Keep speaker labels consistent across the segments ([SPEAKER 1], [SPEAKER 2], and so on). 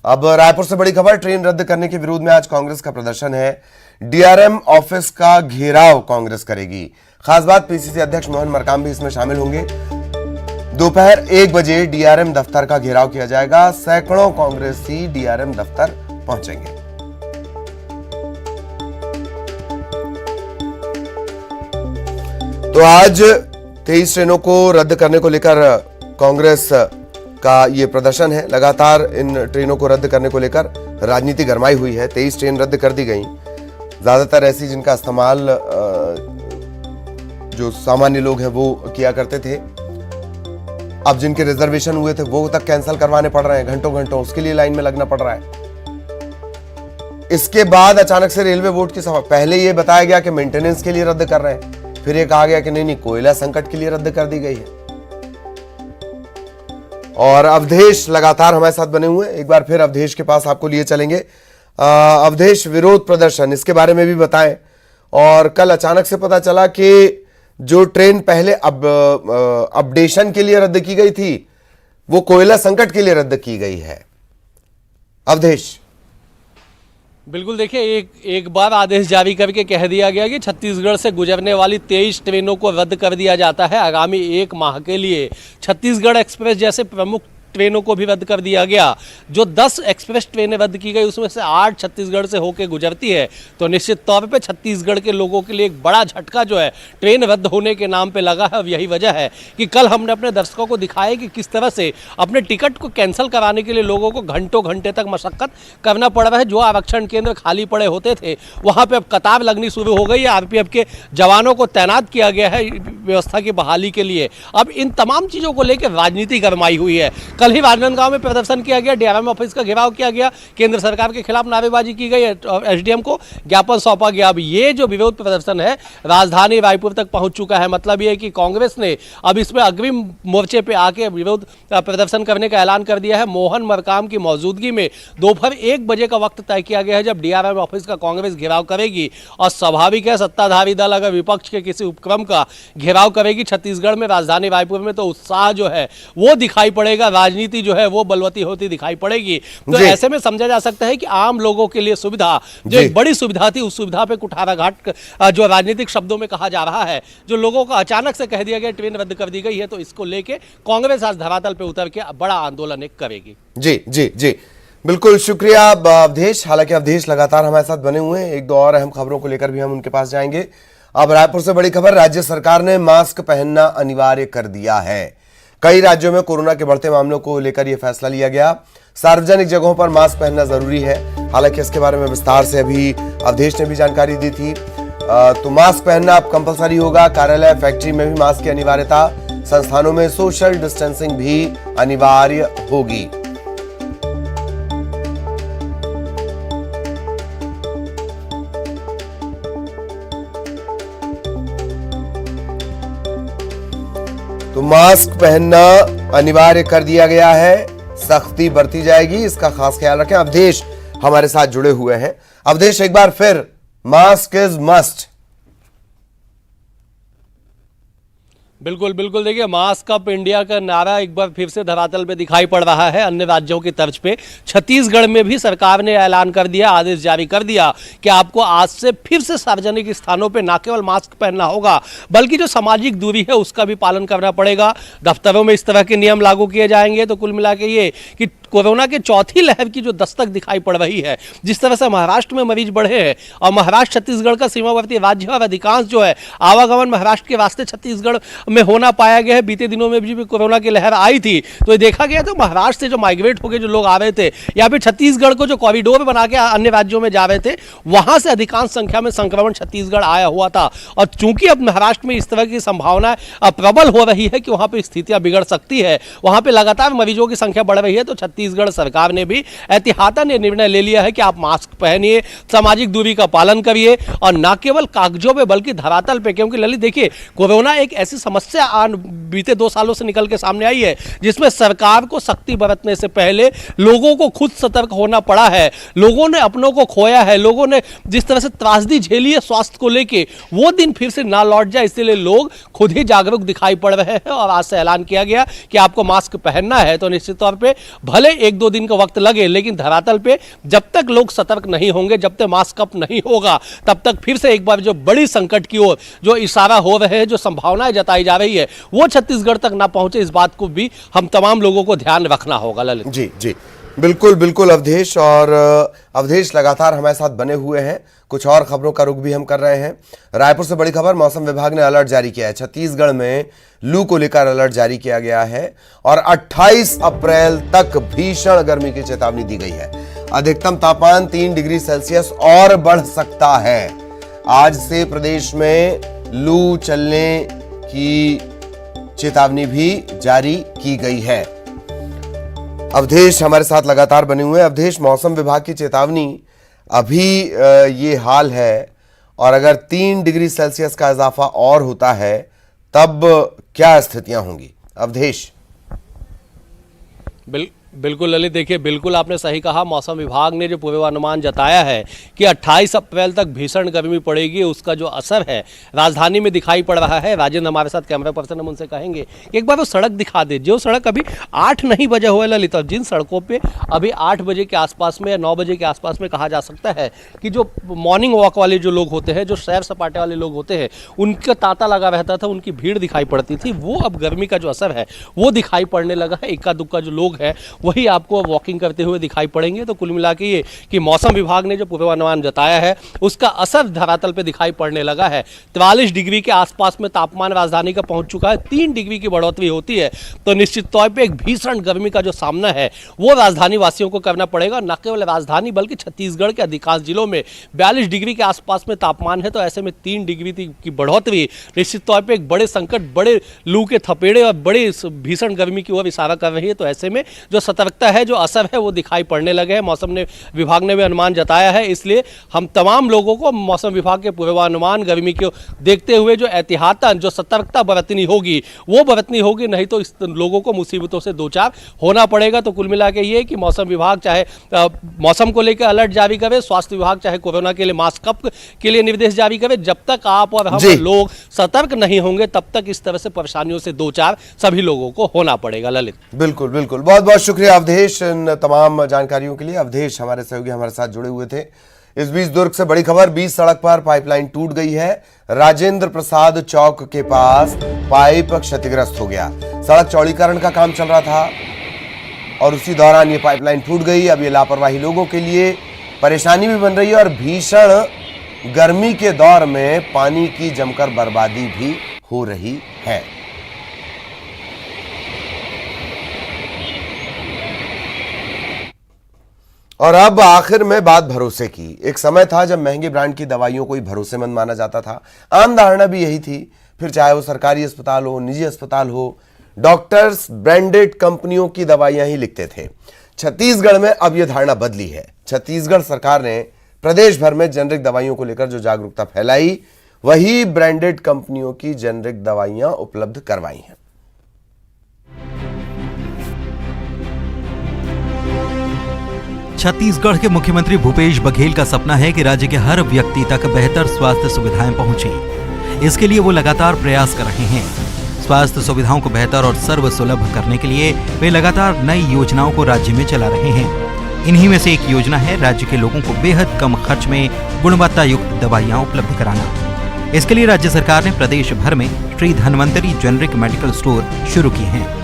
[SPEAKER 1] अब रायपुर से बड़ी खबर, ट्रेन रद्द करने के विरोध में आज कांग्रेस का प्रदर्शन है। डीआरएम ऑफिस का घेराव कांग्रेस करेगी। खास बात, पीसीसी अध्यक्ष मोहन मरकाम भी इसमें शामिल होंगे। दोपहर 1 बजे डीआरएम दफ्तर का घेराव किया जाएगा। सैकड़ों कांग्रेसी डीआरएम दफ्तर पहुंचेंगे। तो आज 23 ट्रेनों को रद्द करने को लेकर कांग्रेस का ये प्रदर्शन है। लगातार इन ट्रेनों को रद्द करने को लेकर राजनीति गरमाई हुई है। 23 ट्रेन रद्द कर दी गई, ज्यादातर ऐसी जिनका इस्तेमाल जो सामान्य लोग हैं वो किया करते थे। अब जिनके रिजर्वेशन हुए थे वो तक कैंसिल करवाने पड़ रहे हैं, घंटों घंटों उसके लिए लाइन में लगना पड़ रहा है। इसके बाद अचानक से रेलवे बोर्ड की सभा, पहले ये बताया गया कि मेंटेनेंस के लिए रद्द कर रहे हैं, फिर ये कहा गया कि नहीं कोयला संकट के लिए रद्द कर दी गई है। और अवधेश लगातार हमारे साथ बने हुए हैं। एक बार फिर अवधेश के पास आपको लिए चलेंगे। अवधेश, विरोध प्रदर्शन, इसके बारे में भी बताएं। और कल अचानक से पता चला कि जो ट्रेन पहले अपडेशन के लिए रद्द की गई थी वो कोयला संकट के लिए रद्द की गई है। अवधेश,
[SPEAKER 2] बिल्कुल, देखिए एक बार आदेश जारी करके कह दिया गया कि छत्तीसगढ़ से गुजरने वाली 23 ट्रेनों को रद्द कर दिया जाता है। आगामी 1 माह के लिए छत्तीसगढ़ एक्सप्रेस जैसे प्रमुख ट्रेनों को भी रद्द कर दिया गया। जो 10 एक्सप्रेस ट्रेनें रद्द की गई उसमें से 8 छत्तीसगढ़ से होकर गुजरती है। तो निश्चित तौर पे छत्तीसगढ़ के लोगों के लिए एक बड़ा झटका जो है ट्रेन रद्द होने के नाम पे लगा है। अब यही वजह है कि कल हमने अपने दर्शकों को दिखाया कि किस तरह से अपने टिकट को कैंसिल कराने के लिए लोगों को घंटों घंटे तक मशक्कत करना पड़ रहा है। जो आरक्षण केंद्र खाली पड़े होते थे वहाँ पर अब कतार लगनी शुरू हो गई है। आरपीएफ के जवानों को तैनात किया गया है व्यवस्था की बहाली के लिए। अब इन तमाम चीज़ों को लेकर राजनीति गरमाई हुई है। कल ही राजनांदगांव में प्रदर्शन किया गया, डीआरएम ऑफिस का घेराव किया गया, केंद्र सरकार के खिलाफ नारेबाजी की गई और एसडीएम को ज्ञापन सौंपा गया। अब ये जो विरोध प्रदर्शन है राजधानी रायपुर तक पहुंच चुका है। मतलब ये है कि कांग्रेस ने अब इसमें अग्रिम मोर्चे पे आके विरोध प्रदर्शन करने का ऐलान कर दिया है। मोहन मरकाम की मौजूदगी में दोपहर 1 बजे का वक्त तय किया गया है जब डीआरएम ऑफिस का कांग्रेस घेराव करेगी। और स्वाभाविक है, सत्ताधारी दल अगर विपक्ष के किसी उपक्रम का घेराव करेगी छत्तीसगढ़ में, राजधानी रायपुर में, तो उत्साह जो है वो दिखाई पड़ेगा, राजनीति जो है वो बलवती होती दिखाई पड़ेगी। तो ऐसे में समझा जा सकता है कि आम लोगों के लिए सुविधा, जो एक बड़ी सुविधा थी, उस सुविधा पे कुठाराघात जो राजनीतिक शब्दों में कहा जा रहा है, जो लोगों को अचानक से कह दिया गया ट्रेन रद्द कर दी गई है, तो इसको लेके कांग्रेस आज धरातल पे उतर के बड़ा आंदोलन एक करेगी।
[SPEAKER 1] जी जी जी, बिल्कुल शुक्रिया अवधेश। हालांकि अवधेश लगातार हमारे साथ बने हुए हैं। एक दो और अहम खबरों को लेकर भी हम उनके पास जाएंगे। अब रायपुर से बड़ी खबर, राज्य सरकार ने मास्क पहनना अनिवार्य कर दिया है। कई राज्यों में कोरोना के बढ़ते मामलों को लेकर यह फैसला लिया गया। सार्वजनिक जगहों पर मास्क पहनना जरूरी है। हालांकि इसके बारे में विस्तार से अभी अवधेश ने भी जानकारी दी थी। तो मास्क पहनना अब कंपलसरी होगा। कार्यालय, फैक्ट्री में भी मास्क की अनिवार्यता। संस्थानों में सोशल डिस्टेंसिंग भी अनिवार्य होगी। तो मास्क पहनना अनिवार्य कर दिया गया है, सख्ती बरती जाएगी, इसका खास ख्याल रखें। अवधेश हमारे साथ जुड़े हुए हैं। अवधेश, एक बार फिर, मास्क इज मस्ट।
[SPEAKER 2] बिल्कुल बिल्कुल, देखिए मास्क अप इंडिया का नारा एक बार फिर से धरातल पे दिखाई पड़ रहा है। अन्य राज्यों की तर्ज पे छत्तीसगढ़ में भी सरकार ने ऐलान कर दिया, आदेश जारी कर दिया कि आपको आज से फिर से सार्वजनिक स्थानों पे ना केवल मास्क पहनना होगा बल्कि जो सामाजिक दूरी है उसका भी पालन करना पड़ेगा। दफ्तरों में इस तरह के नियम लागू किए जाएंगे। तो कुल मिला के ये कि कोरोना के चौथी लहर की जो दस्तक दिखाई पड़ रही है, जिस तरह से महाराष्ट्र में मरीज बढ़े हैं और महाराष्ट्र छत्तीसगढ़ का सीमावर्ती राज्य है और अधिकांश जो है आवागमन महाराष्ट्र के वास्ते छत्तीसगढ़ में होना पाया गया है। बीते दिनों में भी कोरोना की लहर आई थी तो ये देखा गया तो महाराष्ट्र से जो माइग्रेट होकर जो लोग आ रहे थे या फिर छत्तीसगढ़ को जो कॉरिडोर बना के अन्य राज्यों में जा रहे थे, वहां से अधिकांश संख्या में संक्रमण छत्तीसगढ़ आया हुआ था। और चूंकि अब महाराष्ट्र में इस तरह की संभावना प्रबल हो रही है कि वहां पर स्थितियां बिगड़ सकती है, वहां पर लगातार मरीजों की संख्या बढ़ रही है, तो छत्तीसगढ़ सरकार ने भी एहतियातन ये निर्णय ले लिया है कि आप मास्क पहनिए, सामाजिक दूरी का पालन करिए और न केवल कागजों पे बल्कि धरातल पे। क्योंकि ललित देखिए, कोरोना एक ऐसी समस्या बीते 2 सालों से निकल के सामने आई है जिसमें सरकार को सख्ती बरतने से पहले लोगों को खुद सतर्क होना पड़ा है। लोगों ने अपनों को खोया है, लोगों ने जिस तरह से त्रासदी झेली है स्वास्थ्य को लेके, वो दिन फिर से ना लौट जाए, इसलिए लोग खुद ही जागरूक दिखाई पड़ रहे हैं। और आज से ऐलान किया गया कि आपको मास्क पहनना है। तो निश्चित तौर पे भले एक दो दिन का वक्त लगे, लेकिन धरातल पे जब तक लोग सतर्क नहीं होंगे, जब तक मास्क अप नहीं होगा, तब तक फिर से एक बार जो बड़ी संकट की ओर जो इशारा हो रहे हैं, जो संभावनाएं जताई जा रही है, वो छत्तीसगढ़ तक ना पहुंचे, इस बात को भी हम तमाम लोगों को ध्यान रखना होगा। ललित
[SPEAKER 1] जी जी, बिल्कुल बिल्कुल अवधेश। और अवधेश लगातार हमारे साथ बने हुए हैं। कुछ और खबरों का रुख भी हम कर रहे हैं। रायपुर से बड़ी खबर, मौसम विभाग ने अलर्ट जारी किया है। छत्तीसगढ़ में लू को लेकर अलर्ट जारी किया गया है और 28 अप्रैल तक भीषण गर्मी की चेतावनी दी गई है। अधिकतम तापमान 3 डिग्री सेल्सियस और बढ़ सकता है। आज से प्रदेश में लू चलने की चेतावनी भी जारी की गई है। अवधेश हमारे साथ लगातार बने हुए हैं। अवधेश, मौसम विभाग की चेतावनी अभी ये हाल है, और अगर 3 डिग्री सेल्सियस का इजाफा और होता है तब क्या स्थितियां होंगी? अवधेश।
[SPEAKER 2] बिल्कुल ललित, देखिए बिल्कुल आपने सही कहा। मौसम विभाग ने जो पूर्वानुमान जताया है कि 28 अप्रैल तक भीषण गर्मी पड़ेगी, उसका जो असर है राजधानी में दिखाई पड़ रहा है। राजेंद्र हमारे साथ कैमरा पर्सन, हम उनसे कहेंगे कि एक बार वो सड़क दिखा दे, जो सड़क अभी 8 नहीं बजे हुए ललित, और जिन सड़कों पे अभी 8 बजे के आसपास में या 9 बजे के आसपास में कहा जा सकता है कि जो मॉर्निंग वॉक वाले जो लोग होते हैं, जो सैर सपाटे वाले लोग होते हैं, उनका तांता लगा रहता था, उनकी भीड़ दिखाई पड़ती थी। वो अब गर्मी का जो असर है वो दिखाई पड़ने लगा है। इक्का दुक्का जो लोग हैं वही आपको वॉकिंग करते हुए दिखाई पड़ेंगे। तो कुल मिला के ये कि मौसम विभाग ने जो पूर्वानुमान जताया है उसका असर धरातल पे दिखाई पड़ने लगा है। 43 डिग्री के आसपास में तापमान राजधानी का पहुंच चुका है। 3 डिग्री की बढ़ोतरी होती है तो निश्चित तौर पे एक भीषण गर्मी का जो सामना है वो राजधानी वासियों को करना पड़ेगा। न केवल राजधानी बल्कि छत्तीसगढ़ के अधिकांश जिलों में 42 डिग्री के आसपास में तापमान है। तो ऐसे में 3 डिग्री की बढ़ोतरी निश्चित तौर पर एक बड़े संकट, बड़े लू के थपेड़े और बड़े भीषण गर्मी की ओर इशारा कर रही है। तो ऐसे में जो सतर्कता है, जो असर है, वो दिखाई पड़ने लगे हैं। मौसम विभाग ने भी अनुमान जताया है, इसलिए हम तमाम लोगों को मौसम विभाग के पूर्वानुमान गर्मी को देखते हुए जो एहतियातन, जो सतर्कता बरतनी होगी वो बरतनी होगी, नहीं तो इस लोगों को मुसीबतों से दो चार होना पड़ेगा। तो कुल मिला के ये कि मौसम विभाग चाहे मौसम को लेकर अलर्ट जारी करे, स्वास्थ्य विभाग चाहे कोरोना के लिए मास्क अप के लिए निर्देश जारी करे, जब तक आप और हम लोग सतर्क नहीं होंगे तब तक इस तरह से परेशानियों से दो चार सभी लोगों को होना पड़ेगा। ललित,
[SPEAKER 1] बिल्कुल बिल्कुल, बहुत बहुत शुक्रिया अवधेश इन तमाम जानकारियों के लिए। अवधेश हमारे सहयोगी हमारे साथ जुड़े हुए थे। इस बीच दुर्ग से बड़ी खबर, 20 सड़क पर पाइपलाइन टूट गई है। राजेंद्र प्रसाद चौक के पास पाइप क्षतिग्रस्त हो गया। सड़क चौड़ीकरण का काम चल रहा था और उसी दौरान ये पाइपलाइन टूट गई। अब ये लापरवाही लोगों के लिए परेशानी भी बन रही है और भीषण गर्मी के दौर में पानी की जमकर बर्बादी भी हो रही है। और अब आखिर में बात भरोसे की। एक समय था जब महंगे ब्रांड की दवाइयों को ही भरोसेमंद माना जाता था। आम धारणा भी यही थी, फिर चाहे वो सरकारी अस्पताल हो, निजी अस्पताल हो, डॉक्टर्स ब्रांडेड कंपनियों की दवाइयां ही लिखते थे। छत्तीसगढ़ में अब यह धारणा बदली है। छत्तीसगढ़ सरकार ने प्रदेश भर में जेनरिक दवाइयों को लेकर जो जागरूकता फैलाई, वही ब्रांडेड कंपनियों की जेनरिक दवाइयां उपलब्ध करवाई हैं।
[SPEAKER 3] छत्तीसगढ़ के मुख्यमंत्री भूपेश बघेल का सपना है कि राज्य के हर व्यक्ति तक बेहतर स्वास्थ्य सुविधाएं पहुंचे। इसके लिए वो लगातार प्रयास कर रहे हैं। स्वास्थ्य सुविधाओं को बेहतर और सर्वसुलभ करने के लिए वे लगातार नई योजनाओं को राज्य में चला रहे हैं। इन्हीं में से एक योजना है राज्य के लोगों को बेहद कम खर्च में गुणवत्ता युक्त दवाइयां उपलब्ध कराना। इसके लिए राज्य सरकार ने प्रदेश भर में Shri Dhanvantari generic medical store शुरू किए हैं।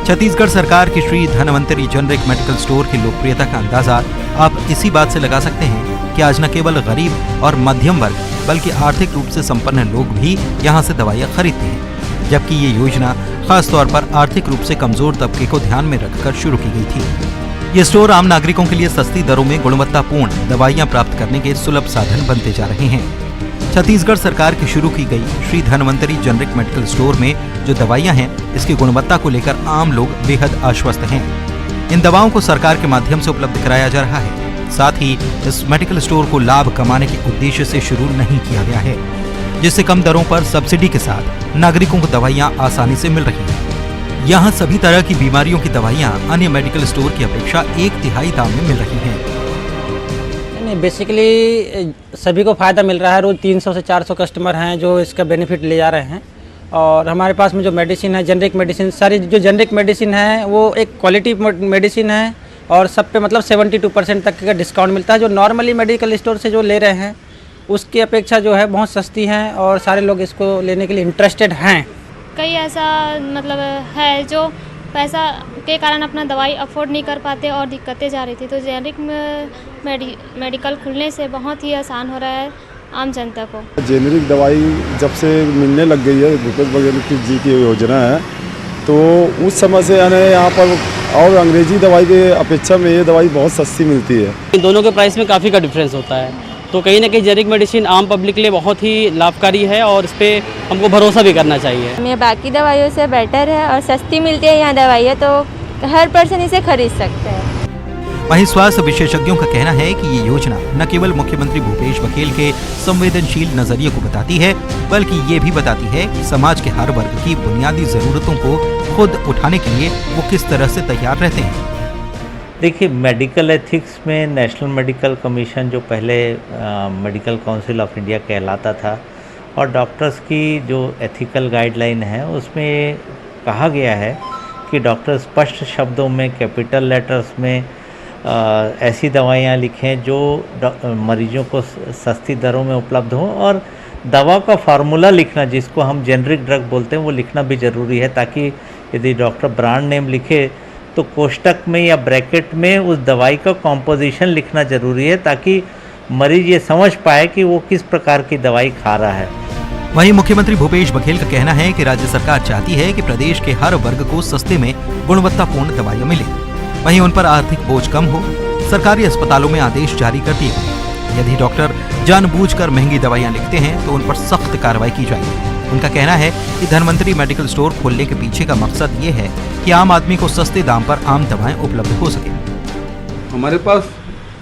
[SPEAKER 3] छत्तीसगढ़ सरकार की Shri Dhanvantari generic medical store की लोकप्रियता का अंदाजा आप इसी बात से लगा सकते हैं कि आज न केवल गरीब और मध्यम वर्ग बल्कि आर्थिक रूप से संपन्न लोग भी यहाँ से दवाइयाँ खरीदते हैं, जबकि ये योजना खास तौर पर आर्थिक रूप से कमजोर तबके को ध्यान में रखकर शुरू की गई थी। ये स्टोर आम नागरिकों के लिए सस्ती दरों में गुणवत्तापूर्ण दवाइयाँ प्राप्त करने के सुलभ साधन बनते जा रहे हैं। छत्तीसगढ़ सरकार की शुरू की गई Shri Dhanvantari generic medical store में जो दवाइयां हैं, इसकी गुणवत्ता को लेकर आम लोग बेहद आश्वस्त हैं। इन दवाओं को सरकार के माध्यम से उपलब्ध कराया जा रहा है। साथ ही इस मेडिकल स्टोर को लाभ कमाने के उद्देश्य से शुरू नहीं किया गया है, जिससे कम दरों पर सब्सिडी के साथ नागरिकों को दवाइयां आसानी से मिल रही हैं। यहाँ सभी तरह की बीमारियों की दवाइयां अन्य मेडिकल स्टोर की अपेक्षा 1/3 दाम में मिल रही हैं।
[SPEAKER 4] बेसिकली सभी को फ़ायदा मिल रहा है। रोज़ 300 से 400 कस्टमर हैं जो इसका बेनिफिट ले जा रहे हैं। और हमारे पास में जो मेडिसिन है, जेनरिक मेडिसिन, सारी जो जेनरिक मेडिसिन है वो एक क्वालिटी मेडिसिन है और सब पे मतलब 72% तक का डिस्काउंट मिलता है। जो नॉर्मली मेडिकल स्टोर से जो ले रहे हैं उसकी अपेक्षा जो है बहुत सस्ती हैं और सारे लोग इसको लेने के लिए इंटरेस्टेड हैं।
[SPEAKER 5] कई ऐसा मतलब है जो पैसा के कारण अपना दवाई अफोर्ड नहीं कर पाते और दिक्कतें जा रही थी, तो जेनरिक मेडिकल खुलने से बहुत ही आसान हो रहा है आम जनता को।
[SPEAKER 6] जेनरिक दवाई जब से मिलने लग गई है, भूपेश बघेल जी की योजना है, तो उस समय से यानी यहाँ पर और अंग्रेजी दवाई के अपेक्षा में ये दवाई बहुत सस्ती मिलती है।
[SPEAKER 7] इन दोनों के प्राइस में काफ़ी का डिफरेंस होता है, तो कहीं ना कहीं जेनरिक मेडिसिन आम पब्लिक के लिए बहुत ही लाभकारी है और इस पर हमको भरोसा भी करना चाहिए।
[SPEAKER 8] ये बाकी दवाइयों से बेटर है और सस्ती मिलती है यहाँ दवाइयाँ, तो हर पर्सन इसे खरीद सकता है।
[SPEAKER 3] वहीं स्वास्थ्य विशेषज्ञों का कहना है कि ये योजना न केवल मुख्यमंत्री भूपेश बघेल के संवेदनशील नजरिए को बताती है, बल्कि ये भी बताती है कि समाज के हर वर्ग की बुनियादी जरूरतों को खुद उठाने के लिए वो किस तरह से तैयार रहते हैं।
[SPEAKER 9] देखिए, मेडिकल एथिक्स में नेशनल मेडिकल कमीशन जो पहले मेडिकल काउंसिल ऑफ इंडिया कहलाता था, और डॉक्टर्स की जो एथिकल गाइडलाइन है उसमें कहा गया है कि डॉक्टर स्पष्ट शब्दों में कैपिटल लेटर्स में ऐसी दवाइयाँ लिखें जो मरीजों को सस्ती दरों में उपलब्ध हो, और दवा का फार्मूला लिखना, जिसको हम जेनरिक ड्रग बोलते हैं, वो लिखना भी ज़रूरी है, ताकि यदि डॉक्टर ब्रांड नेम लिखे तो कोष्टक में या ब्रैकेट में उस दवाई का कॉम्पोजिशन लिखना ज़रूरी है, ताकि मरीज ये समझ पाए कि वो किस प्रकार की दवाई खा रहा है।
[SPEAKER 3] वहीं मुख्यमंत्री भूपेश बघेल का कहना है कि राज्य सरकार चाहती है कि प्रदेश के हर वर्ग को सस्ते में गुणवत्तापूर्ण दवाइयाँ मिले। वहीं उन पर आर्थिक बोझ कम हो, सरकारी अस्पतालों में आदेश जारी कर दिए गए। यदि डॉक्टर जानबूझकर महंगी दवाइयाँ लिखते हैं तो उन पर सख्त कार्रवाई की जाएगी। उनका कहना है कि धनवंतरी मेडिकल स्टोर खोलने के पीछे का मकसद ये है कि आम आदमी को सस्ते दाम पर आम दवाएं उपलब्ध हो सके।
[SPEAKER 10] हमारे पास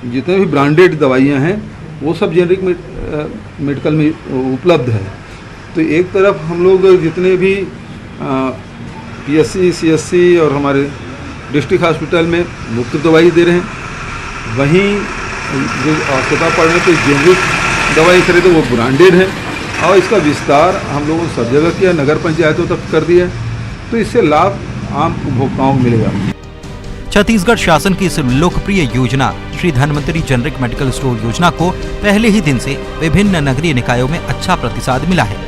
[SPEAKER 10] जितने भी ब्रांडेड दवाइयाँ हैं वो सब जेनरिक मेडिकल में उपलब्ध है। तो एक तरफ हम लोग जितने भी PSC, CSC और हमारे डिस्ट्रिक्ट हॉस्पिटल में मुफ्त दवाई दे रहे हैं, वहीं जो अस्पताल पड़ने पे जेनरिक दवाई खरीदे वो ब्रांडेड है, और इसका विस्तार हम लोगों ने सब जगह किया, नगर पंचायतों तक कर दिया, तो इससे लाभ आम उपभोक्ताओं को मिलेगा।
[SPEAKER 3] छत्तीसगढ़ शासन की इस लोकप्रिय योजना Shri Dhanvantari generic medical store योजना को पहले ही दिन से विभिन्न नगरीय निकायों में अच्छा प्रतिसाद मिला है।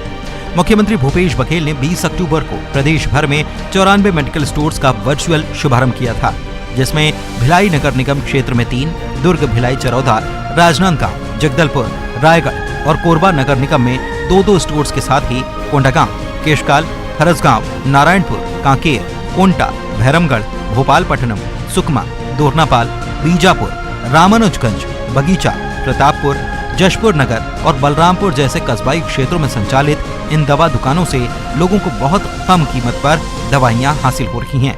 [SPEAKER 3] मुख्यमंत्री भूपेश बघेल ने 20 अक्टूबर को प्रदेश भर में 94 मेडिकल स्टोर्स का वर्चुअल शुभारंभ किया था, जिसमें भिलाई नगर निगम क्षेत्र में 3, दुर्ग, भिलाई, चरौदा, राजनांदगांव, जगदलपुर, रायगढ़ और कोरबा नगर निगम में 2-2 स्टोर्स के साथ ही कोंडागांव, केशकाल, फरसगांव, नारायणपुर, कांकेर, कोंटा, भैरमगढ़, भोपालपट्टनम, सुकमा, दोरनापाल, बीजापुर, रामानुजगंज, बगीचा, प्रतापपुर, जशपुर नगर और बलरामपुर जैसे कस्बाई क्षेत्रों में संचालित इन दवा दुकानों से लोगों को बहुत कम कीमत पर दवाइयां हासिल हो रही हैं।